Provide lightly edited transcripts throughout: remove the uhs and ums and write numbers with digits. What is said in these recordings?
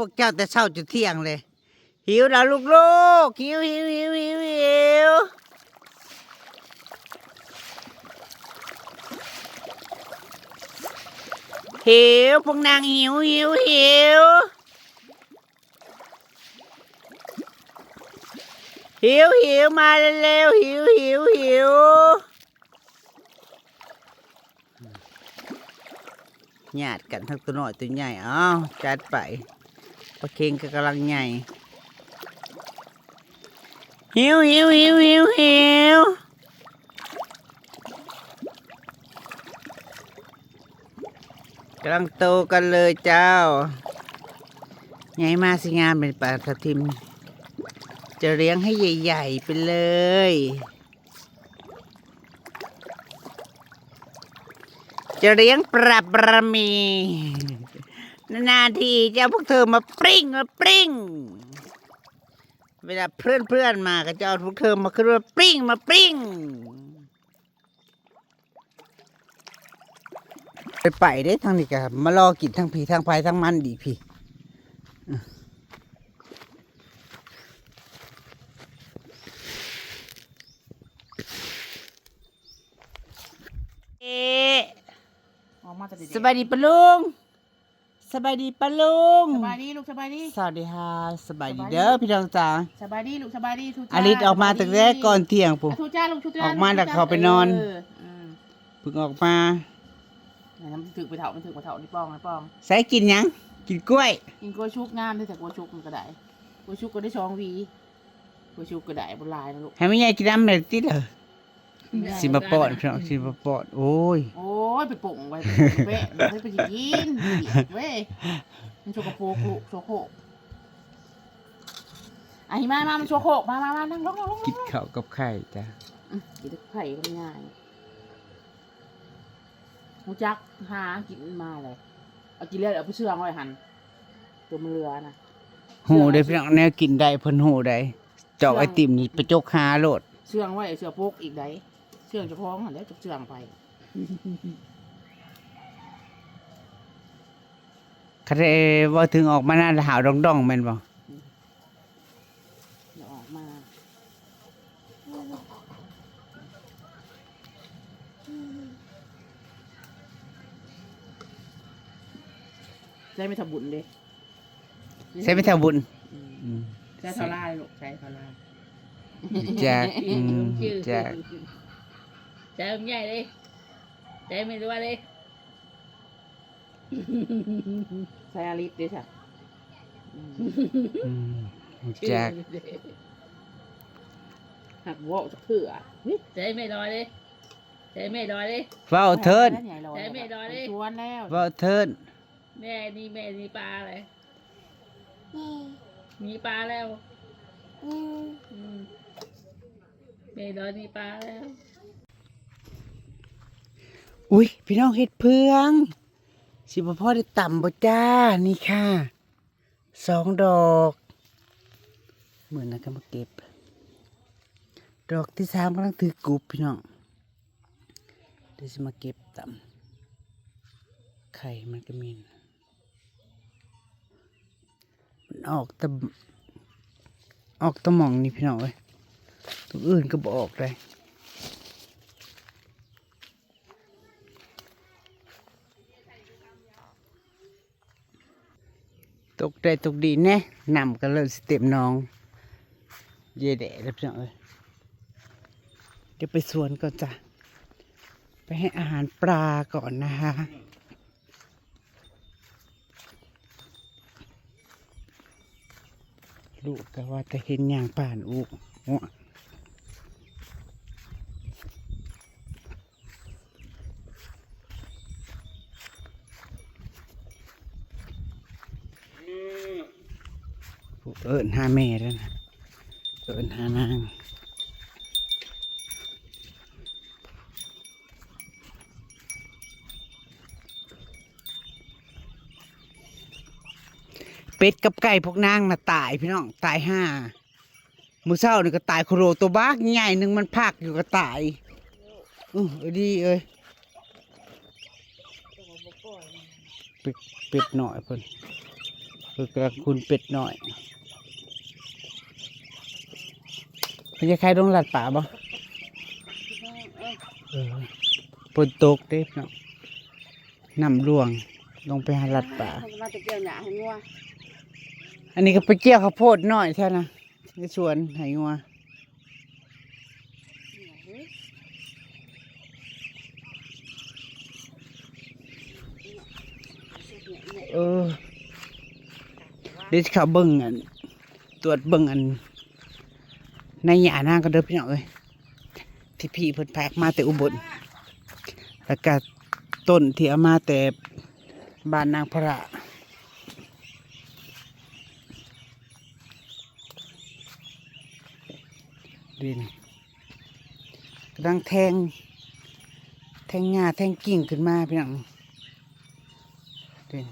พวกเจ้าแต่เช้าจนเที่ยงเลยหิวแล้วลูกหิวพวกนางหิวมาเร็วหิวญาติกันทั้งตัวน้อยตัวใหญ่อ้าวจัดไปปลาเค็งก็กำลังใหญ่หิวกำลังโตกันเลยเจ้าใหญ่มาสิงามเป็นปลาทับทิมจะเลี้ยงให้ใหญ่ๆไปเลยจะเลี้ยงปลาบารมีนาทีเจ้าพวกเธอมาปริ้งเวลาเพื่อนมาก็จะเอาพวกเธอมาขึ้นมาปริ้งไปได้ทางนี้กันมารอกินทั้งผีทั้งพายทั้งมันดีพี่สบายดีปะลุงสบายดีลูกสบายดีสวัสดีค่ะสบายดีเด้อพี่น้องจ๋าสบายดีลูกสบายดีทุจ้าอลิศออกมาตั้งแต่ก่อนเที่ยงปุ๊บทุจ้าลูกทุจ้าออกมาแล้วเขาไปนอนเพิ่งออกมามันถึกไปเถานี่ป้องใส่กินยังกินกล้วยชุกงามด้วยแต่กล้วยชุกมันก็ได้กล้วยชุกก็ได้2 หวีกล้วยชุกก็ได้บนลายนะลูกให้ไม่ใหญ่กินน้ำเลยติดเหรอสิมาปอดพี่น้องสิมาปอดโอ้ยไปปุ่งไว้เว้ยไม่ไปกินเว้ยมันโชกโปกลูกโชโคไอ้มามันโชโคมานั่งลงกินข้าวกับไข่จ้ะกินไข่ก็ง่ายมูจักหากินมาเลยเอากินแล้วเอาไปเชื่องไว้หันตัวมันเรือนะหูได้พี่น้องแนวกินได้เพิ่นหูได้เจาะไอติมนี่ไปจกหาโลดเชื่องไว้เชื่อโปกอีกได้เชื่องจะพ้องหันแล้วจะเชื่องไปคาเรว่าถึงออกมาหน้าหาวดองแม่นบ่ออกมาใช้ไม่ทำบุญเลยใช้ไม่ทำบุญใช้ทาร่าลูกใช้ทาร่าแจกใช้ใหญ่เลยใช้ไม่รู้ว่าเลยใช้อาลิฟด้วยค่ะแจกหักวอกเผื่อใช้ไม่รอเลยใช้ไม่รอเลยเฝ้าเทินใช้ไม่รอเลยชวนแล้วเฝ้าเทินแม่นี่ปลาอะไรมีปลาแล้วแม่รอนี่ปลาแล้วอุ้ยพี่น้องเห็ดเพืองสิพ่อได้ต่ำบ่จ้านี่ค่ะ2 ดอกเหมือนนะก็มาเก็บดอกที่3กำลังถือกรุบพี่น้องเดี๋ยวจะมาเก็บต่ำไข่มันก็มีมันออกตะหม่องนี่พี่น้องเอ้ยตัวอื่นก็บ่ออกเลยตกได้ตกดีแน่นำกันเลยสเต็มน้องเย่แดดแล้วพี่น้องเอ้ยเดี๋ยวไปสวนก่อนจ้ะไปให้อาหารปลาก่อนนะคะลูกก็ว่าจะเห็นอย่างป่านอุเอิญหาแม่แล้วนะเอิญหานางเป็ดกับไก่พวกนางน่ะตายพี่น้องตาย5มื้อเช้านี่ก็ตายโคโรตัวบ้าใหญ่หนึ่งมันพากอยู่ก็ตายดีเอ้ยเป็ดหน่อยเพิ่น คือกระคุณเป็ดหน่อยมันจะใครต้องหลัดป่าบ่ฝนตกเด้เนาะน้ำร่วงลงไปหาหลัดป่า มาตะเกียบหยาให้งัว อันนี้ก็ไปเกี่ยวข้าวโพดหน่อยใช่นะในสวนไหงัวเดี๋ยวจะเข้าเบิ่งอันตรวจเบิ่งอันในหญ้านางก็เด้อพี่น้องเอ้ยที่พี่เพิ่นพากมาแต่อุบลแล้วก็ต้นที่เอามาแต่บ้านนางพระดินกำลังแทงหญ้าแทงกิ่งขึ้นมาพี่น้องดิน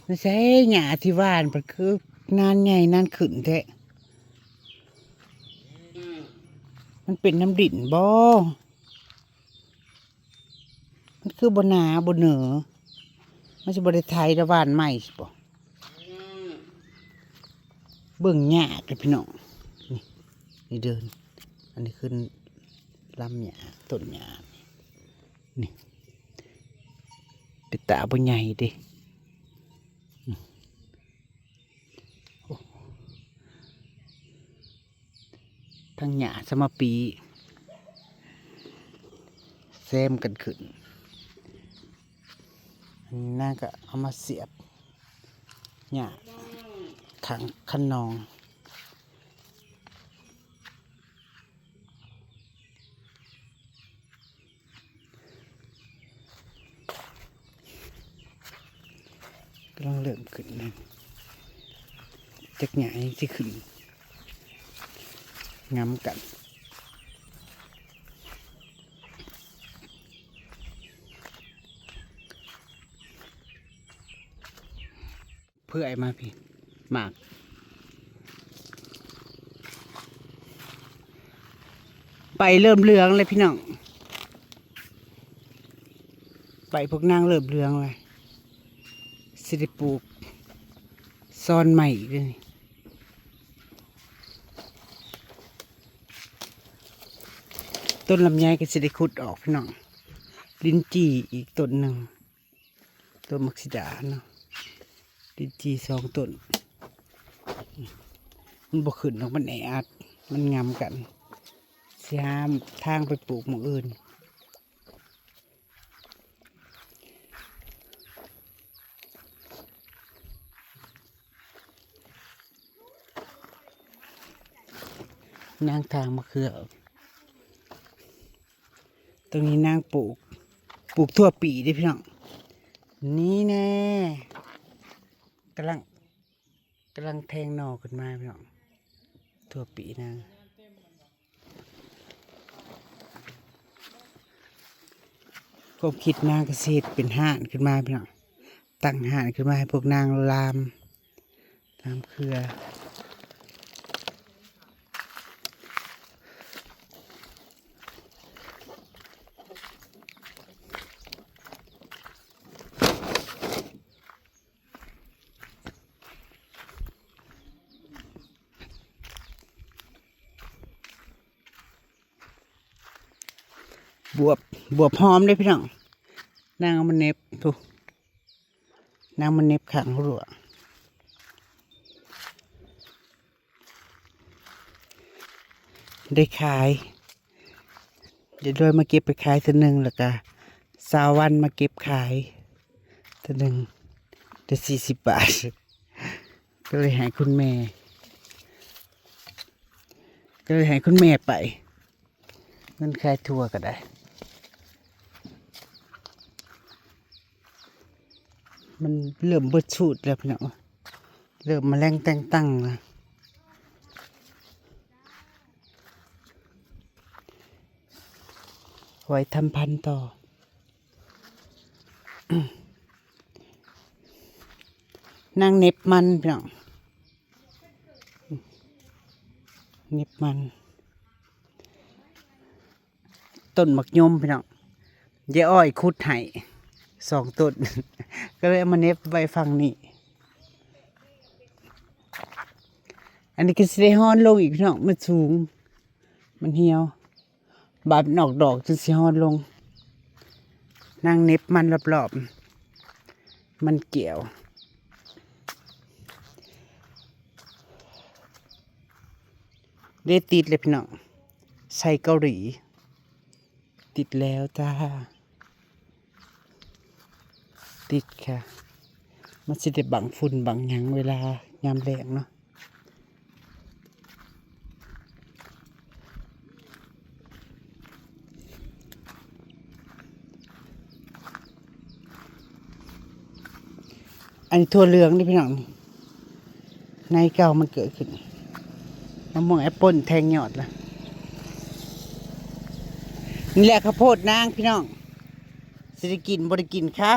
ไม่ใช่หญ้าที่ว่านมันคือนานใหญ่นานขึ้นแท้มันเป็นน้ำดินบ่มันคือบนหนาบนเหนือมันจะบริไทยระหว่านใหม่สิบ่เบิ่งหญ้าเลยพี่น้องนี่เดินอันนี้คือลำหญ้าต้นหญ้านี่เป็นตาบ่ใหญ่เดิทั้งหญ้าสมปีแซมกันขึ้นน่าก็เอามาเสียบหญ้าถังคันนองกำลังเริ่มขึ้นนะจากหญ้าที่ขึ้นงำกันเพื่อไอ้มาพี่หมากไปเริ่มเรืองเลยพี่น้องไปพวกนางเริ่มเรืองเลยสิได้ปลูกซ่อนใหม่อีกเลยต้นลำไยก็สิได้ขุดออกพี่น้องลิ้นจี่อีกต้นหนึ่งต้นมักซิดาเนาะลิ้นจี่2 ต้นมันบ่ขึ้นหรอกมันแออัดมันงำกันเสียมทางไปปลูกหมู่อื่นนางทางมะเขือตรงนี้นางปลูกทั่วปีดิพี่น้องนี่แน่กำลังแทงหน่อขึ้นมาพี่น้องทั่วปีนางก็คิดนางเกษตรเป็นห่านขึ้นมาพี่น้องตั้งห่านขึ้นมาให้พวกนางลามเครือบวบหอมได้พี่น้องนางเอามันเน็บถูกนางมันเน็บขังหัวได้ขายเดี๋ยวด้วยมาเก็บไปขายทีหนึ่งแล้วก็20 วันมาเก็บขายทีหนึ่งได้40 บาทก็เลยให้คุณแม่ไปเงินขายทั่วก็ได้มันเริ่มเบิดสูตรแล้วพี่น้องเริ่มมาแรงแต่งตั้งนะไว้ทำพันธุ์ต่อ นางเน็บมันพี่น้องเน็บมัน ต้นหมักยมพี่น้องยายอ้อยคุดไห้2 ต้น ก็เลยเอามาเน็บไว้ฝั่งนี้อันนี้ก็สิได้ฮ้อนลงอีกพี่น้องมันสูงมันเหี่ยวบาดมันออกดอกจนสิฮ้อนลงนางเน็บมันรอบๆมันเกี่ยวได้ติดเลยพี่น้องใส่เกาหลีติดแล้วจ้าติดค่ะมันสิได้บังฝุ่นบังหยังเวลายามแรงเนาะอันนี้ทั่วเหลืองนี่พี่น้องในเก่ามันเกิดขึ้นมะม่วงแอปเปิ้ลแทงยอดละนี่แหละข้าวโพดนางพี่น้องสิได้กินบ่ได้กินค่ะ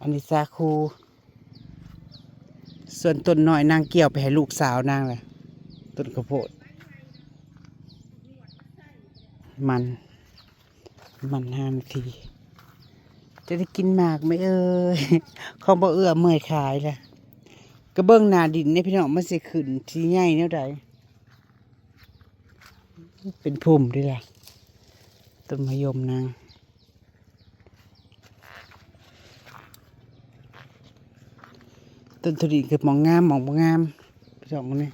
อันนี้สาคูส่วนต้นน้อยนางเกี่ยวไปให้ลูกสาวนางเลยต้นข้าวโพดมัน5 นาทีจะได้กินหมากไหมเอ้ย ของบ่เอื้อเมื่อยขายแหละกระเบื้องหนาดินนี่พี่น้องมันสิขึ้นที่ใหญ่แนวใดเป็นพุ่มด้วยล่ะต้นมะยมนางต้นทุเรียนคือมองงามมองบ่งามพี่น้องนี่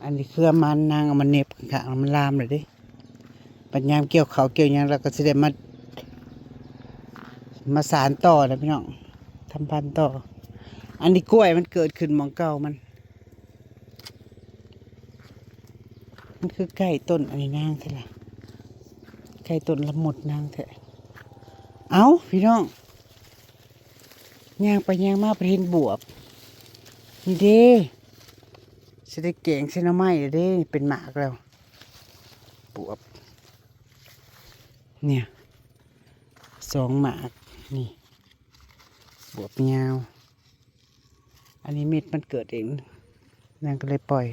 อันนี้เครือมันนางเอามาเน็บข้างๆมันลามเลยเดิปัญญามเกี่ยวเขาเกี่ยวหยังเราก็สิได้มาสานต่อนะพี่น้องทำพันธุ์ต่ออันนี้กล้วยมันเกิดขึ้นหมองเก่ามันคือใกล้ต้นอันนี้นางเท่าไหร่ใกล้ต้นละมุดนางเท่าเอาพี่น้องย่างไปย่างมาไปเห็นบวบนี่เด้สิได้แกงเส้นน้ำไม้เด้เป็นหมากแล้วบวบเนี่ย2 หมากนี่บวบยาวอันนี้เม็ดมันเกิดเองนางก็เลยปล่อย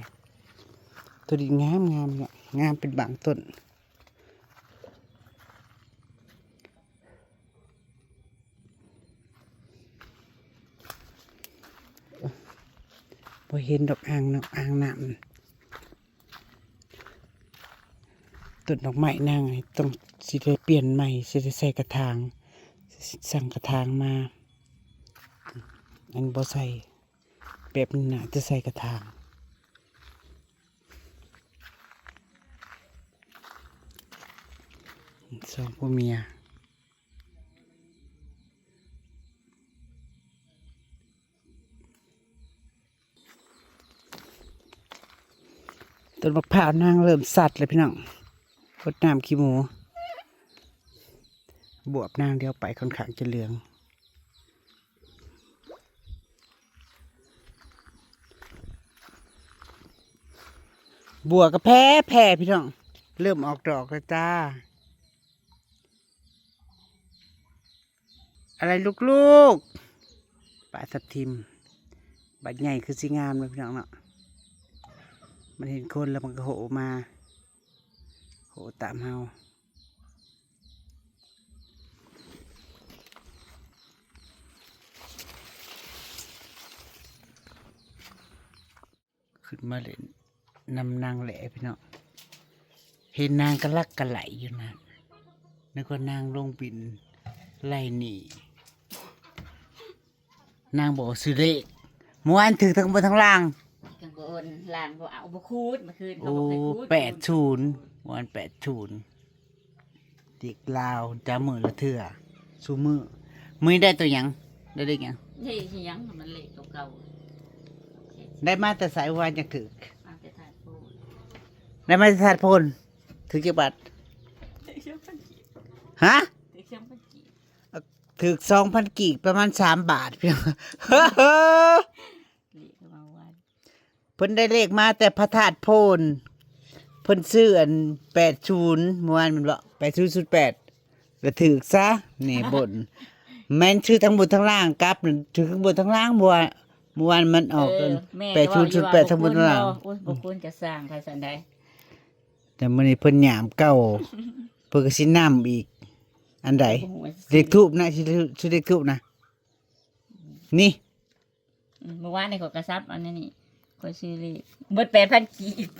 ตัวดีงามเนี่ยงามเป็นบางต้นพอเห็นดอกอ่างน้ำต้นดอกไม้นางต้องสิได้เปลี่ยนใหม่สิได้ใส่กระถางสั่งกระถางมาอันบ่ใส่แบบนี้นะจะใส่กระถาง2 ผัวเมียต้นมะพร้าวนางเริ่มสัดเลยพี่น้องรดน้ำขี้หมูบวบนางเดียวไปค่อนข้างจะเหลืองบัวก็แพ้พี่น้องเริ่มออกดอกแล้วจ้าอะไรลูกๆปลาทับทิมบัดใหญ่คือสีงามเลยพี่น้องเนาะมันเห็นคนแล้วมันก็โหมาโหตามเฮาขึ้นมาเล่นนำนางแหล่พี่น้องเห็นนางกระลักกระไหลอยู่นะแล้วก็นางลงบินไล่หนีนางบอกซื้อเลขเมื่อวานถือทั้งบนทั้งล่างกังวลลางบ่เอาบ่คูดเมื่อคืนเขา โอ้ บอกให้คูด80วัน80เด็กลาวจ้ามือละเถื่อซูมือได้ตัวหยังได้เลขหยัง นี่สิยังมันเละเก่า ได้มาแต่สายวานจะถือ ๆเอาแต่ทานพูด ได้มาแต่ธาตุพลถือจักบาท เชื่อมันกี่ ฮะ เชื่อมันกี่ ถือ2,000 กีบประมาณ3 บาทพี่น้อง เละก็มาวัน เพิ่นได้เลขมาแต่พระธาตุโพนเพิ่นซื้ออัน80เมื่อวานมันบอก8008ก็ถือซะนี่บนแม่นชื่อทั้งบนทั้งล่างกลับนั่นถือข้างบนทั้งล่างบัว เมื่อวานมันออกกัน808ทั้งหมดแล้ว โอ้ยบ่ควรจะสร้างภาษาใด แต่มื้อนี้เพิ่นหยามเก่าเพิ่นก็สินำอีก อันใด บ่ฮู้ว่าสิ เลขทูปนะชื่อเลขทูปนะนี่ เมื่อวานนี่ก็กระซับอันนี้นี่ก็ซื้อเลขเบิด8,000กีบ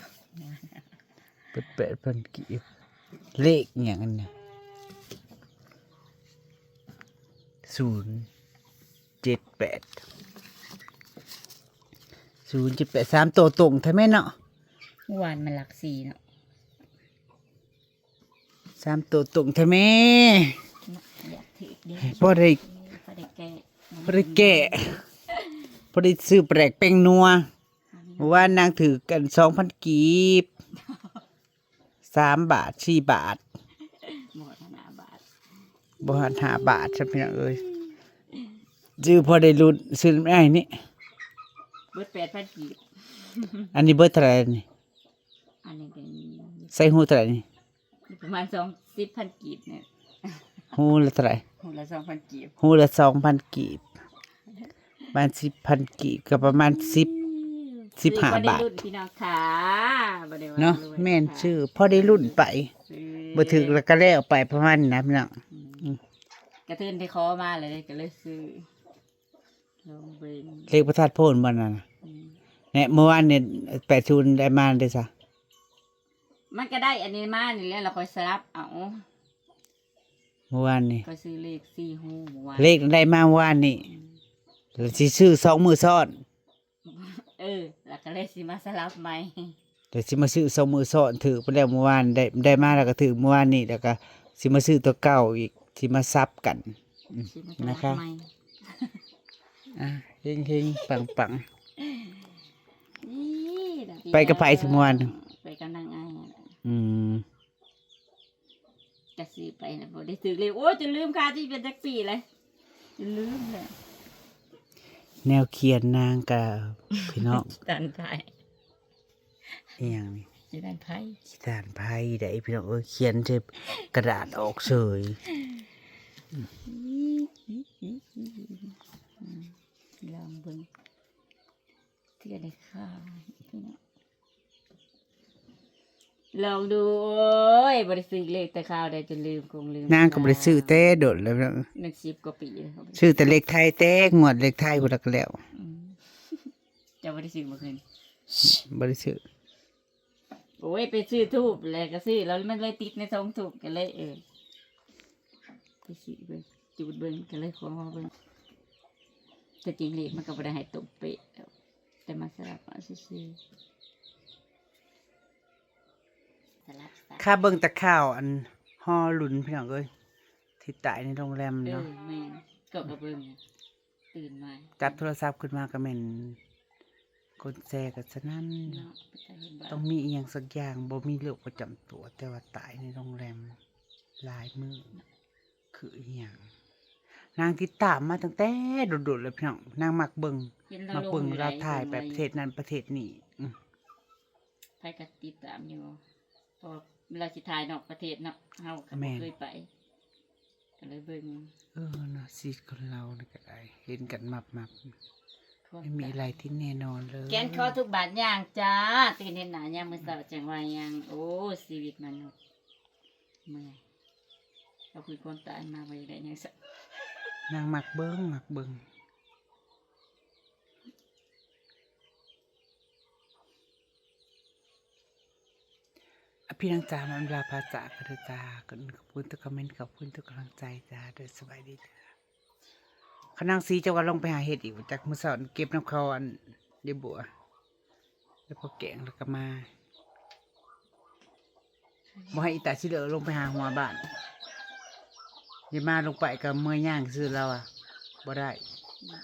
เปิด8,000กีบเลขอหย่างนั้นน่ะ078 3ตัวตรงแท้แม่เนาะ เมื่อวานมันหลัก4เนาะ 3ตัวตรงแท้แม่ อยากถือเด้ บ่ได้ บ่ได้แก้ บ่ได้แกะบ่ได้ซื้อแปลกแป้งนัวเมื่อวานนางถือกัน 2,000 กีบ3 บาท 4 บาท หมดหน้าบาท บ่หัน5 บาทใช่พี่น้องเอ้ยซื้อพอได้ลุ้นซื้อไม่ได้นี่ เบิด8,000กีบ อันนี้เบิดเท่าไหร่นี่ อันนี้เป็น ใส่หูเท่าไหร่นี่ ประมาณ20,000กีบเนี่ย หูละเท่าไหร่ คนละ2,000กีบ หูละ 2,000 กีบประมาณ 10,000 กีบก็ประมาณ10 15 บาท บ่ได้รุ่นพี่น้องค่ะบ่ได้ว่ เนาะ รวย แม่น ค่ะ ชื่อพอได้รุ่นไป ซื้อ บ่ถึกแล้วก็แล้วไปประมาณนั้นนะพี่น้อง กระทืนที่คอมาเลยก็เลยซื้อลงเบิ่ง เลขประทัดโพนบ่นั่นน่ะ อืม เนี่ยเมื่อวานเนี่ย80ได้มาได้ซะ มันก็ได้อันนี้มานี่แหล้วเราค่อยสลับเอา เมื่อวานนี่ ก็ซื้อเลข4ฮู้เมื่อวาน เลขได้มาเมื่อวานนี่แล้วสิซื้อ2มื้อซ้อน แล้วก็เลยสิมาสลับใหม่ เดี๋ยวสิมาซื้อ2มื้อซ้อนถือไปแล้วเมื่อวานได้มาแล้วก็ถือเมื่อวานนี่แล้วก็สิมาซื้อตัวเก่าอีกสิมาซับกัน สิมาสลับ นะคะ ใหม่ อ่ะเฮงๆปัง นี่ดอก ไปกับไผสิเมื่อวาน ไปกับนางอ้าย ๆอืม ก็ซื้อไปนะบ่ได้ซื้อเลยโอ้ยจะลืมค่าที่เป็นจักปีเลยจะลืมเลย แนวเขียนนางกับพี่น้อง ดันไผ อีหยังนี่ สิดันไผ ขีดานไพ่ได้พี่น้องเขียนใช้กระดาษออกเฉย ลองเบิ่งเทื่อได้ข้าวพี่น้องลองดูโอ้ยบ่ได้ซื้อเลขแต่ข้าวได้จนลืมคงลืม นางก็บ่ได้ซื้อแต่โดดแล้วพี่น้อง นึก10กว่าปีแล้วครับ ซื้อแต่เลขไทยแต่งวดเลขไทยบ่ได้ก็แล้ว อืมจะบ่ได้ซื้อเมื่อคืน บ่ได้ซื้อ โอ้ยไปซื้อทูบแล้วก็ซื้อแล้วมันเลยติดในซองทูบก็เลยไปซื้อเบิ่งจูดเบิ่งก็เลยขอมาเบิ่งแต่จริงเลขมันก็บ่ได้ให้ตรงเป๊ะแล้วแต่มาสลับเอาซื่อๆสลับซะ ค่าเบิ่งแต่ข่าวอันฮอหลุนพี่น้องเอ้ยที่ตายในโรงแรมเนาะ แม่นก็กระเบิ่งอะตื่นมา จับโทรศัพท์ขึ้นมาก็แม่นกดแชร์กันซะนั่น เนาะไปตาเห็นบ้า ต้องมีอีหยังสักอย่างบ่มีโรคประจำตัว แต่ว่าตายในโรงแรมหลายมื้อคืออีหยังนางติดตามมาตั้งแต่โดดๆเลยพี่น้องนางมักเบิ่ง เห็น มัก ล เบิ่ง อยู่ เรา หล ถ่ายไป คน ประเทศนั้นประเทศนี้ไผก็ติดตามอยู่เพอเวลาสิถ่ายนอกประเทศเนาะเฮาก็บ่เคยไปก็เลยเบิ่ง เนาะชีวิตคนเรานี่ก็ได้เห็นกันมับ ทั่ว ไม่มีอะไรที่แน่นอนเลย แกนคอทุกบาทย่างจ้าตื่นเห็นหน้ายามมื้อเช้าจังว่าย่างโอ้ชีวิตมนุษย์เมื่อยเราคุยความตายมาไว้ได้ยังซะ นางมักเบิ่งพี่นางจ๋ามันลาภาษากันเถอะจ้าขอบคุณทุกคอมเมนต์ขอบคุณทุกกำลังใจจ้าเด้อสบายดีจ้าขนางสีจะว่าลงไปหาเห็ดอีกจากมื้อเช้าเก็บน้ำเขาอันเดี๋ยวบัวแล้วพอแกงแล้วก็มาบ่ให้อีตาสิเหลือลงไปหาหัวบ้านอย่ามาลงไปกับเมื่อย่างซื้อเราบ่ได้ อืม